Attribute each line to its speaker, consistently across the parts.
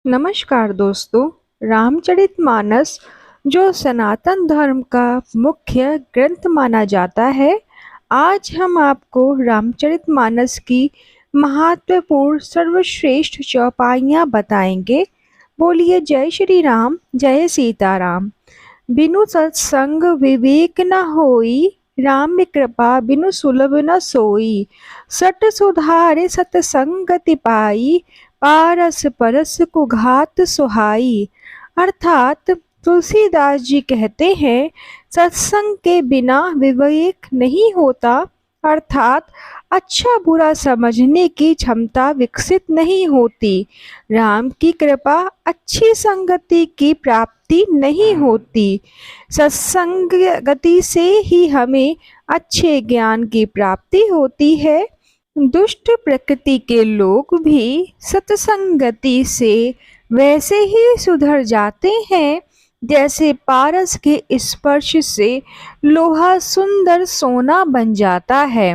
Speaker 1: नमस्कार दोस्तों। रामचरितमानस जो सनातन धर्म का मुख्य ग्रंथ माना जाता है, आज हम आपको रामचरितमानस की महत्वपूर्ण सर्वश्रेष्ठ चौपाइयाँ बताएंगे। बोलिए जय श्री राम, जय सीताराम। बिनु सत्संग विवेक न होई, राम कृपा बिनु सुलभ न सोई। सट सुधारे सतसंगति पाई, पारस परस कुघात सुहाई। अर्थात तुलसीदास जी कहते हैं, सत्संग के बिना विवेक नहीं होता, अर्थात अच्छा बुरा समझने की क्षमता विकसित नहीं होती। राम की कृपा अच्छी संगति की प्राप्ति नहीं होती। सत्संग गति से ही हमें अच्छे ज्ञान की प्राप्ति होती है। दुष्ट प्रकृति के लोग भी सत्संगति से वैसे ही सुधर जाते हैं, जैसे पारस के स्पर्श से लोहा सुंदर सोना बन जाता है।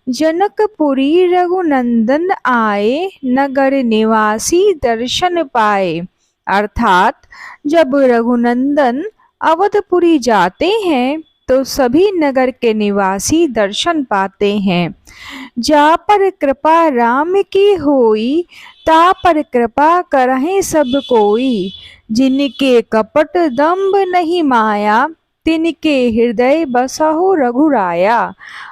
Speaker 1: जनकपुरी रघुनंदन आए, नगर निवासी दर्शन पाए। अर्थात जब रघुनंदन अवधपुरी जाते हैं तो सभी नगर के निवासी दर्शन पाते हैं। जा पर कृपा राम की होई, ता पर कृपा करहिं सब कोई। जिनके कपट दंभ नहीं माया, तिनके हृदय बसहु रघुराया।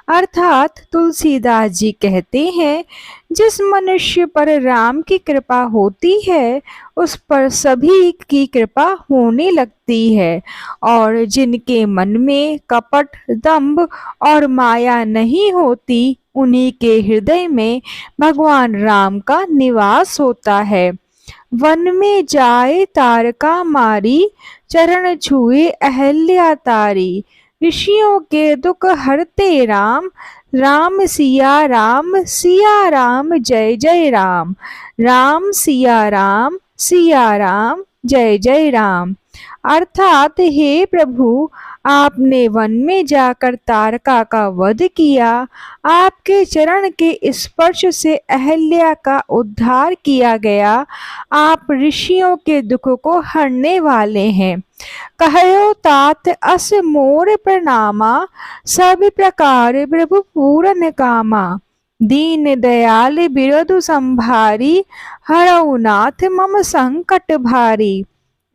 Speaker 1: अर्थात तुलसीदास जी कहते हैं, जिस मनुष्य पर राम की कृपा होती है उस पर सभी की कृपा होने लगती है, और जिनके मन में कपट दंभ और माया नहीं होती उन्हीं के हृदय में भगवान राम का निवास होता है। वन में जाए तारका मारी, चरण छुए अहल्या तारी। ऋषियों के दुख हरते राम, राम सिया राम जय जय राम। राम सिया राम जय जय राम। अर्थात हे प्रभु, आपने वन में जाकर तारका का वध किया, आपके चरण के स्पर्श से अहल्या का उद्धार किया गया। आप ऋषियों के दुख को हरने वाले हैं। कहयो तात अस मोर प्रणामा, सब प्रकार प्रभु पूरन कामा। दीन दयाल बिरधु संभारी, हरऊ नाथ मम संकट भारी।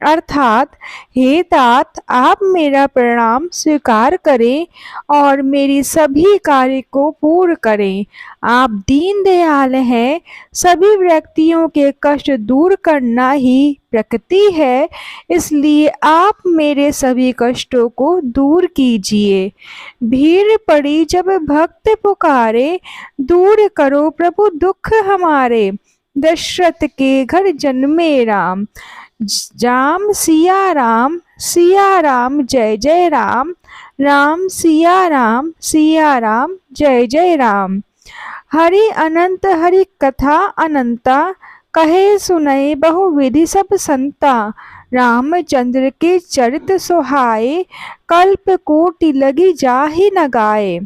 Speaker 1: अर्थात हे तात, आप मेरा प्रणाम स्वीकार करें और मेरी सभी कार्य को पूर्ण करें। आप दीन दयाल हैं, सभी व्यक्तियों के कष्ट दूर करना ही प्रकृति है, इसलिए आप मेरे सभी कष्टों को दूर कीजिए। भीड़ पड़ी जब भक्त पुकारे, दूर करो प्रभु दुख हमारे। दशरथ के घर जन्मे राम, राम सिया राम जय जय राम। राम सिया राम जय जय राम। हरि अनंत हरि कथा अनंता, कहे सुनई बहुविधि सब संता। रामचंद्र के चरित सुहाए, कल्प कोटि लगी जाहि न गाए।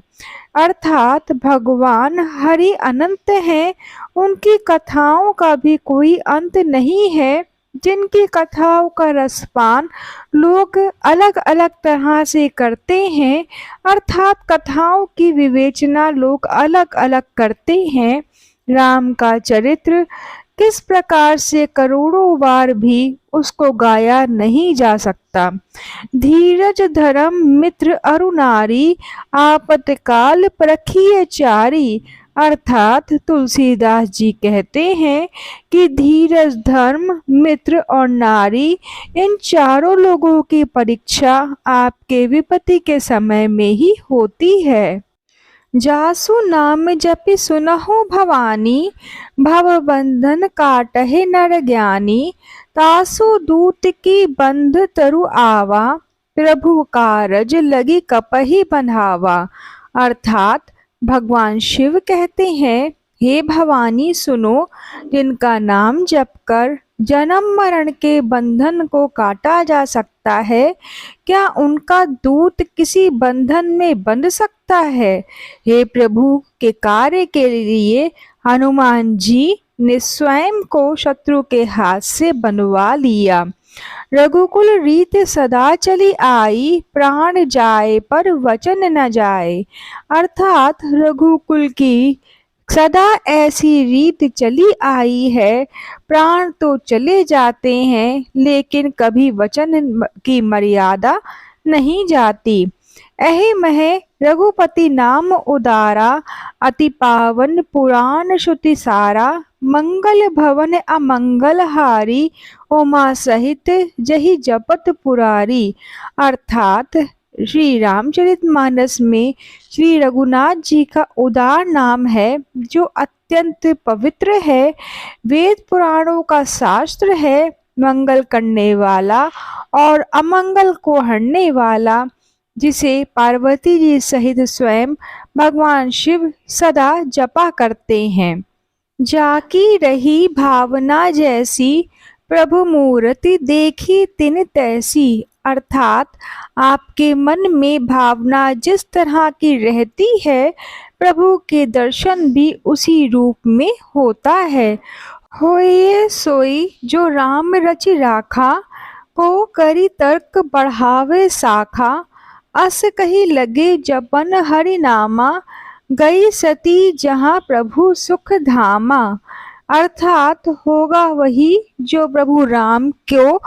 Speaker 1: अर्थात भगवान हरि अनंत हैं, उनकी कथाओं का भी कोई अंत नहीं है। जिनकी कथाओं का रसपान लोग अलग अलग तरह से करते हैं, अर्थात कथाओं की विवेचना लोग अलग अलग करते हैं। राम का चरित्र किस प्रकार से करोड़ों बार भी उसको गाया नहीं जा सकता। धीरज धर्म मित्र अरुनारी, आपतकाल परखिए चारी। अर्थात तुलसीदास जी कहते हैं कि धीरज धर्म मित्र और नारी, इन चारों लोगों की परीक्षा आपके विपत्ति के समय में ही होती है। जासु नाम जपि सुनहु भवानी, भव बंधन काटहि नर ज्ञानी। तासु दूत की बंध तरु आवा, प्रभु कारज लगी कपहि बंधावा। अर्थात भगवान शिव कहते हैं, हे भवानी सुनो, जिनका नाम जपकर जन्म मरण के बंधन को काटा जा सकता है, क्या उनका दूत किसी बंधन में बंध सकता है। हे प्रभु के कार्य के लिए हनुमान जी ने स्वयं को शत्रु के हाथ से बनवा लिया। रघुकुल रीत सदा चली आई, प्राण जाए पर वचन न जाए। अर्थात रघुकुल की सदा ऐसी रीत चली आई है, प्राण तो चले जाते हैं लेकिन कभी वचन की मर्यादा नहीं जाती। एहि मह रघुपति नाम उदारा, अति पावन पुराण श्रुति सारा। मंगल भवन अमंगल हारी, उमा सहित जहि जपत पुरारी। अर्थात श्री रामचरितमानस में श्री रघुनाथ जी का उदार नाम है जो अत्यंत पवित्र है, वेद पुराणों का शास्त्र है, मंगल करने वाला और अमंगल को हरने वाला, जिसे पार्वती जी सहित स्वयं भगवान शिव सदा जपा करते हैं। जाकी रही भावना जैसी, प्रभु मूर्ति देखी तिन तैसी। अर्थात आपके मन में भावना जिस तरह की रहती है, प्रभु के दर्शन भी उसी रूप में होता है। होए सोई जो राम रचि राखा, को करी तर्क बढ़ावे शाखा। अस कही लगे जपन हरि नामा, गई सती जहाँ प्रभु सुख धामा। अर्थात होगा वही जो प्रभु राम को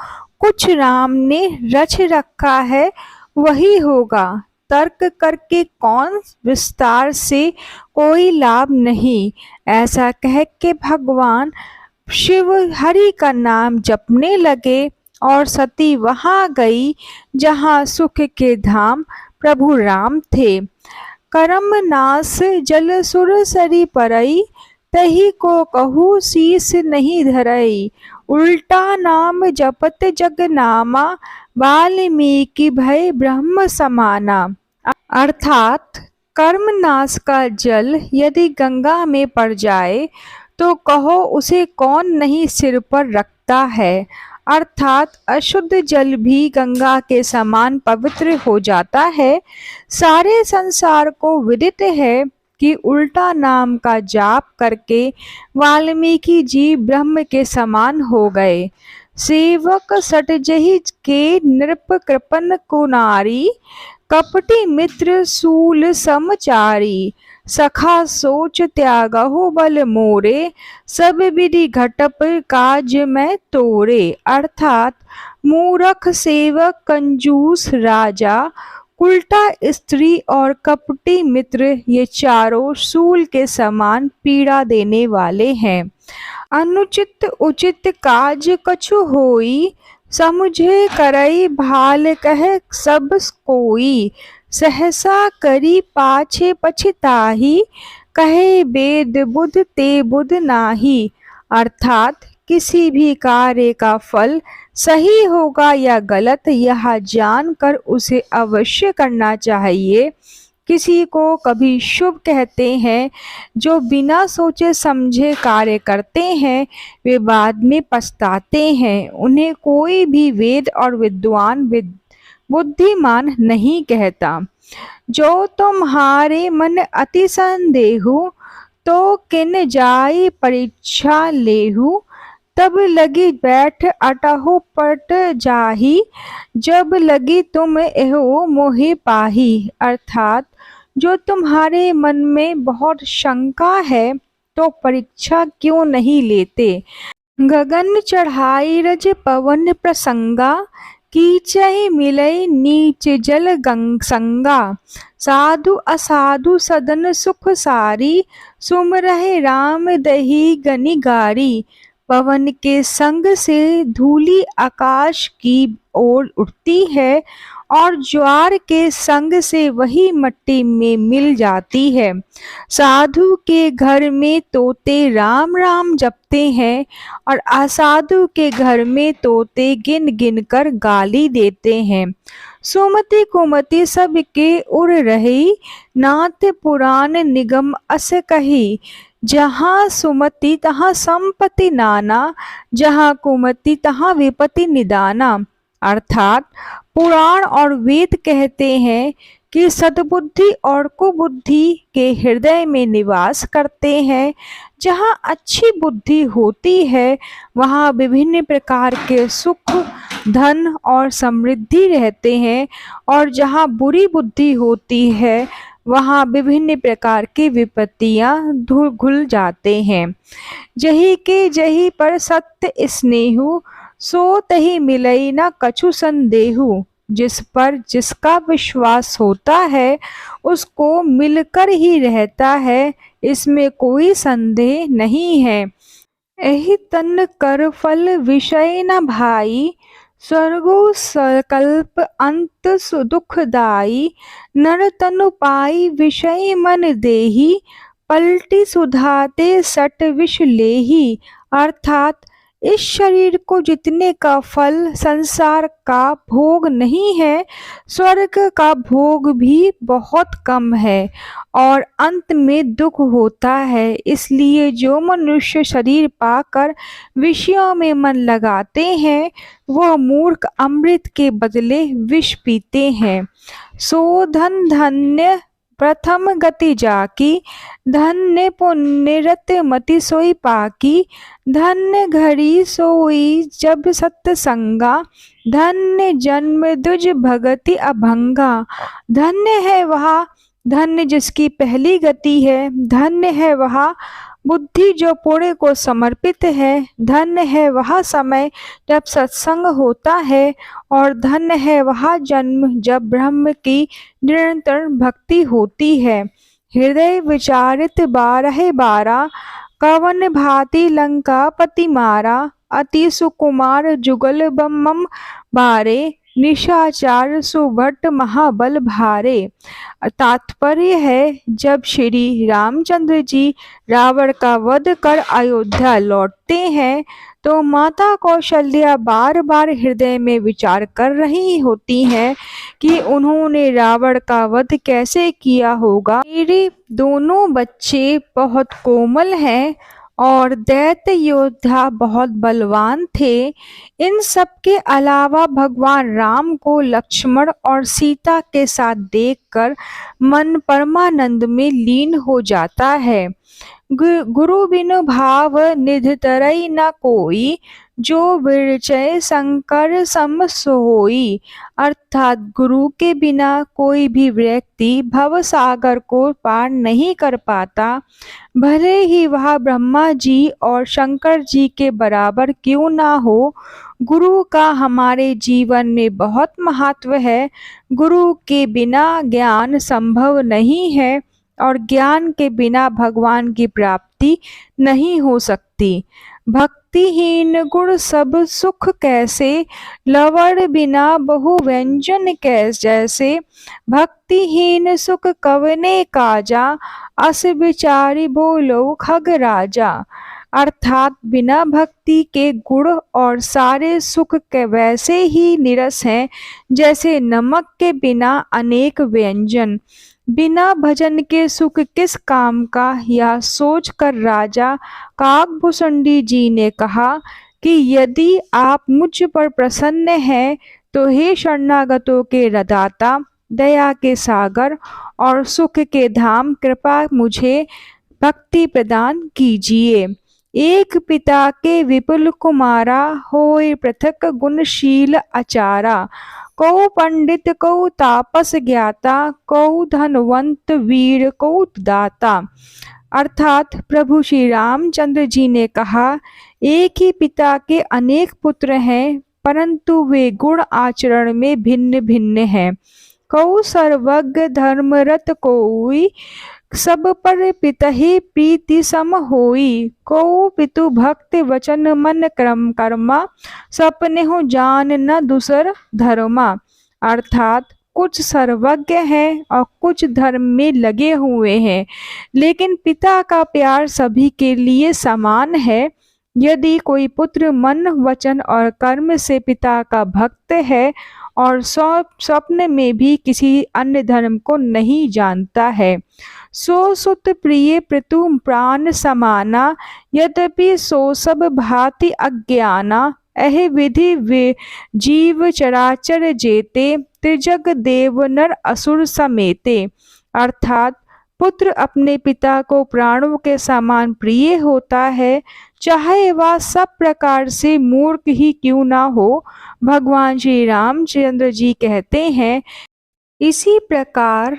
Speaker 1: कुछ राम ने रच रखा है, वही होगा। तर्क करके कौन विस्तार से कोई लाभ नहीं। ऐसा कह के भगवान शिव हरि का नाम जपने लगे और सती वहां गई जहां सुख के धाम प्रभु राम थे। करम नास जल सुर सरी परई, तही को कहू शीस नहीं धरई। उल्टा नाम जपत जग नामा, वाल्मीकि भय ब्रह्म समाना। अर्थात कर्म नाश का जल यदि गंगा में पड़ जाए तो कहो उसे कौन नहीं सिर पर रखता है। अर्थात अशुद्ध जल भी गंगा के समान पवित्र हो जाता है। सारे संसार को विदित है कि उल्टा नाम का जाप करके वाल्मीकि जी ब्रह्म के समान हो गए। सेवक सटजहि के नृप कृपन को नारी, कपटी मित्र सूल समचारी। सखा सोच त्यागहो बल मोरे, सब विधि घटप काज में तोरे। अर्थात मूरख सेवक, कंजूस राजा, उल्टा स्त्री और कपटी मित्र, ये चारों सूल के समान पीड़ा देने वाले हैं। अनुचित उचित काज कछु होई, समुझे करई भाल कह सब कोई। सहसा करी पाछे पछताही, कहे वेद बुध ते बुध नाही। अर्थात किसी भी कार्य का फल सही होगा या गलत, यह जानकर उसे अवश्य करना चाहिए। किसी को कभी शुभ कहते हैं, जो बिना सोचे समझे कार्य करते हैं वे बाद में पछताते हैं। उन्हें कोई भी वेद और विद्वान बुद्धिमान नहीं कहता। जो तुम्हारे मन अति संदेहु, तो किन जाई परीक्षा लेहु। तब लगी बैठ अटहु पट जाही, जब लगी तुम एहो मोहि पाही। अर्थात जो तुम्हारे मन में बहुत शंका है तो परीक्षा क्यों नहीं लेते। गगन चढ़ाई रज पवन प्रसंगा, कीचहि मिलई नीच जल संगा। साधु असाधु सदन सुख सारी, सुमरहि राम दही गनिगारी। पवन के संग से धूलि आकाश की ओर उठती है और ज्वार के संग से वही मिट्टी में मिल जाती है। साधु के घर में तोते राम राम जपते हैं और असाधु के घर में तोते गिन गिन कर गाली देते हैं। सुमति कुमति सबके उड़ रही, नाथ पुराण निगम अस कही। जहाँ सुमति तहाँ संपत्ति नाना, जहाँ कुमति तहाँ विपत्ति निदाना। अर्थात पुराण और वेद कहते हैं कि सद्बुद्धि और कुबुद्धि के हृदय में निवास करते हैं। जहाँ अच्छी बुद्धि होती है वहाँ विभिन्न प्रकार के सुख, धन और समृद्धि रहते हैं, और जहाँ बुरी बुद्धि होती है वहाँ विभिन्न प्रकार की विपत्तियाँ घुल जाते हैं। जही के जही पर सत्य स्नेहु, सो तही मिलई न कछु संदेहु। जिस पर जिसका विश्वास होता है उसको मिलकर ही रहता है, इसमें कोई संदेह नहीं है। एहि तन कर फल विषय न भाई, स्वर्गो सकल्प अंत दुखदाई। नर तनु पाई विषय मन देही, पलटी सुधाते सट विष लेही। अर्थात इस शरीर को जितने का फल संसार का भोग नहीं है, स्वर्ग का भोग भी बहुत कम है और अंत में दुख होता है। इसलिए जो मनुष्य शरीर पाकर विषयों में मन लगाते हैं वह मूर्ख अमृत के बदले विष पीते हैं। सो धन धन्य प्रथम गति जाकी, धन्य पुण्य रत मति सोई पाकी। धन्य घड़ी सोई जब सत्संगा, धन्य जन्म दुज भगति अभंगा। धन्य है वह, धन्य जिसकी पहली गति है, धन्य है वह बुद्धि जो पुण्य को समर्पित है, धन्य है वह समय जब सत्संग होता है, और धन्य है वह जन्म जब ब्रह्म की निरंतर भक्ति होती है। हृदय विचारित 12 कवन भांति लंका पति मारा। अति सुकुमार जुगल बम बारे, निशाचार सुभट महाबल भारे। तात्पर्य है, जब श्री रामचंद्र जी रावण का वध कर अयोध्या लौटते हैं तो माता कौशल्या बार बार हृदय में विचार कर रही होती हैं कि उन्होंने रावण का वध कैसे किया होगा। मेरे दोनों बच्चे बहुत कोमल हैं और दैत्य योद्धा बहुत बलवान थे। इन सब के अलावा भगवान राम को लक्ष्मण और सीता के साथ देखकर मन परमानंद में लीन हो जाता है। गुरु बिनु भाव निधि तरई न कोई, जो विरचय शंकर सम सोई। अर्थात गुरु के बिना कोई भी व्यक्ति भव सागर को पार नहीं कर पाता, भले ही वह ब्रह्मा जी और शंकर जी के बराबर क्यों ना हो। गुरु का हमारे जीवन में बहुत महत्व है। गुरु के बिना ज्ञान संभव नहीं है और ज्ञान के बिना भगवान की प्राप्ति नहीं हो सकती। भक्तिहीन गुण सब सुख कैसे, लवण बिना बहु व्यंजन जैसे। भक्तिहीन सुख कवने काजा, अस विचारी बोलो खग राजा। अर्थात बिना भक्ति के गुण और सारे सुख के वैसे ही निरस हैं जैसे नमक के बिना अनेक व्यंजन। बिना भजन के सुख किस काम का, यह सोच कर राजा काकभूषुंडी जी ने कहा कि यदि आप मुझ पर प्रसन्न हैं तो हे शरणागतों के दाता, दया के सागर और सुख के धाम, कृपा मुझे भक्ति प्रदान कीजिए। एक पिता के विपुल कुमारा, होय पृथक गुणशील आचारा। कौ पंडित कौ तापस ज्ञाता, कौ धनवंत वीर कौ दाता। अर्थात प्रभु श्री रामचंद्र जी ने कहा, एक ही पिता के अनेक पुत्र हैं परंतु वे गुण आचरण में भिन्न भिन्न हैं। कौ सर्वज्ञ धर्मरत कोई, सब पर पितहि प्रीति सम होई। को पितु भक्त वचन मन क्रम कर्मा, सपने हो जान न दूसर धर्मा। अर्थात कुछ सर्वज्ञ हैं और कुछ धर्म में लगे हुए हैं, लेकिन पिता का प्यार सभी के लिए समान है। यदि कोई पुत्र मन वचन और कर्म से पिता का भक्त है और स्वप्न में भी किसी अन्य धर्म को नहीं जानता है, सो सुत प्रिय पितु प्राण समाना, यद्यपि सो सब भांति अज्ञाना। अह विधि वे जीव चराचर जेते, त्रिजग देव नर असुर समेते। अर्थात पुत्र अपने पिता को प्राणों के समान प्रिय होता है, चाहे वह सब प्रकार से मूर्ख ही क्यों ना हो। भगवान श्री रामचंद्र जी कहते हैं, इसी प्रकार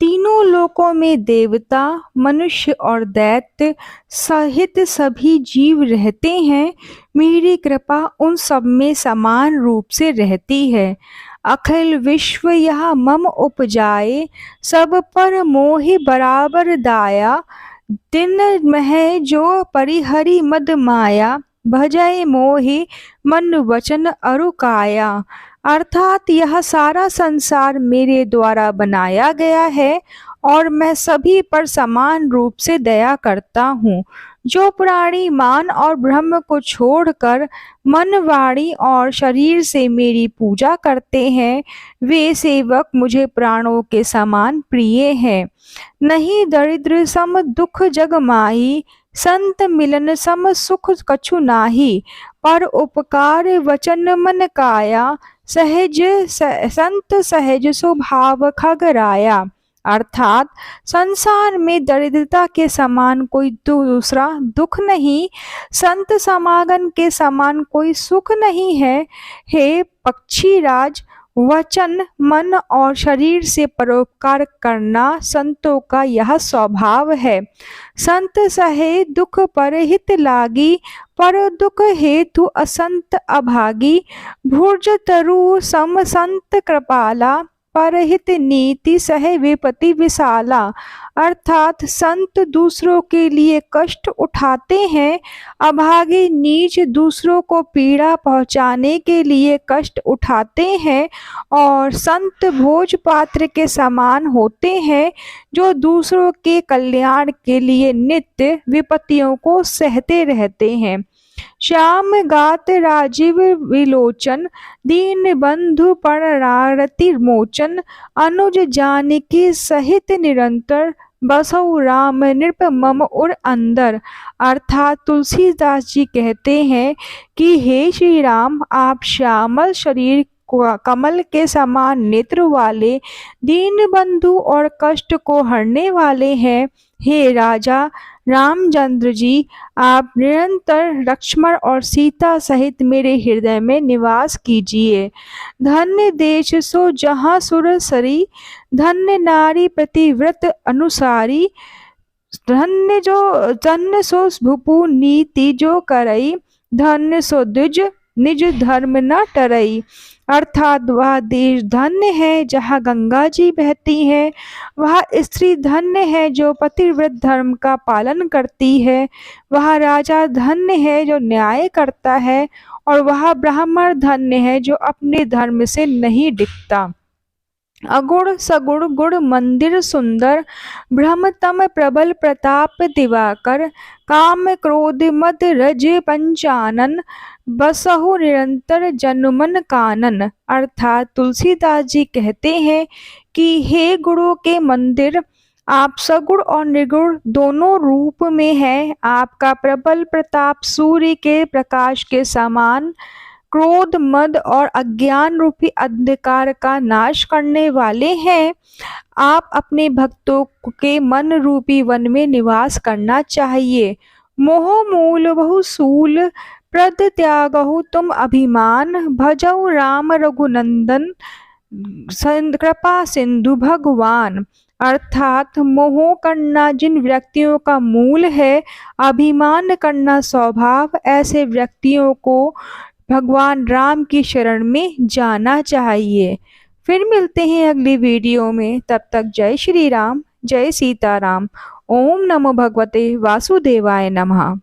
Speaker 1: तीनों लोकों में देवता, मनुष्य और दैत्य सहित सभी जीव रहते हैं। मेरी कृपा उन सब में समान रूप से रहती है। अखिल विश्व यह मम उपजाए, सब पर मोहि बराबर दाया। दिन मह जो परिहरि मद माया, भजय मोहि मन वचन अरु काया। अर्थात यह सारा संसार मेरे द्वारा बनाया गया है और मैं सभी पर समान रूप से दया करता हूँ। जो प्राणी मान और ब्रह्म को छोड़कर मन, वाणी और शरीर से मेरी पूजा करते हैं, वे सेवक मुझे प्राणों के समान प्रिय हैं। नहीं दरिद्र सम दुख जग माही, संत मिलन सम सुख कछु नाही। पर उपकार वचन मन काया, सहज संत सहज स्वभाव खगराया। अर्थात संसार में दरिद्रता के समान कोई दूसरा दुख नहीं, संत समागम के समान कोई सुख नहीं है। हे पक्षी राज, वचन, मन और शरीर से परोपकार करना संतों का यह स्वभाव है। संत सहे दुख पर हित लागी, पर दुख हेतु असंत अभागी। भुज तरु सम संत कृपाला, परहित नीति सह विपति विशाला। अर्थात संत दूसरों के लिए कष्ट उठाते हैं, अभागे नीच दूसरों को पीड़ा पहुंचाने के लिए कष्ट उठाते हैं, और संत भोज पात्र के समान होते हैं, जो दूसरों के कल्याण के लिए नित्य विपत्तियों को सहते रहते हैं। श्याम गात राजीव विलोचन, दीन बंधु परारति मोचन। अनुज जानकी सहित निरंतर, बसौ राम नृप मम उर अंदर। अर्थात तुलसीदास जी कहते हैं कि हे श्री राम, आप श्यामल शरीर, कमल के समान नेत्र वाले, दीन बंधु और कष्ट को हरने वाले हैं। हे राजा रामचंद्र जी, आप निरंतर लक्ष्मण और सीता सहित मेरे हृदय में निवास कीजिए। धन्य देश सो जहाँ सुर सरी, धन्य नारी प्रतिव्रत अनुसारी। धन्य सो भूपु नीति जो करई, धन्य सो द्विज निज धर्म न टरई। अर्थात वह देश धन्य है जहाँ गंगा जी बहती है, वह स्त्री धन्य है जो पतिव्रत धर्म का पालन करती है, वह राजा धन्य है जो न्याय करता है, और वह ब्राह्मण धन्य है जो अपने धर्म से नहीं डिगता। अगुण सगुण गुण मंदिर सुंदर, ब्रह्मतम प्रबल प्रताप दिवाकर। काम क्रोध मद रज पंचानन, बसहु निरंतर जनुमन कानन। अर्थात तुलसीदास जी कहते हैं कि हे गुणों के मंदिर, आप सगुण और निर्गुण दोनों रूप में हैं। आपका प्रबल प्रताप सूर्य के प्रकाश के समान, क्रोध मद और अज्ञान रूपी अंधकार का नाश करने वाले हैं। आप अपने भक्तों के मन रूपी वन में निवास करना चाहिए। मोह मूल बहुसूल, प्रद त्यागहु तुम अभिमान। भजऊ राम रघुनंदन, कृपा सिंधु भगवान। अर्थात मोह करना जिन व्यक्तियों का मूल है, अभिमान करना स्वभाव, ऐसे व्यक्तियों को भगवान राम की शरण में जाना चाहिए। फिर मिलते हैं अगली वीडियो में, तब तक जय श्री राम, जय सीताराम। ओम नमो भगवते वासुदेवाय नमः।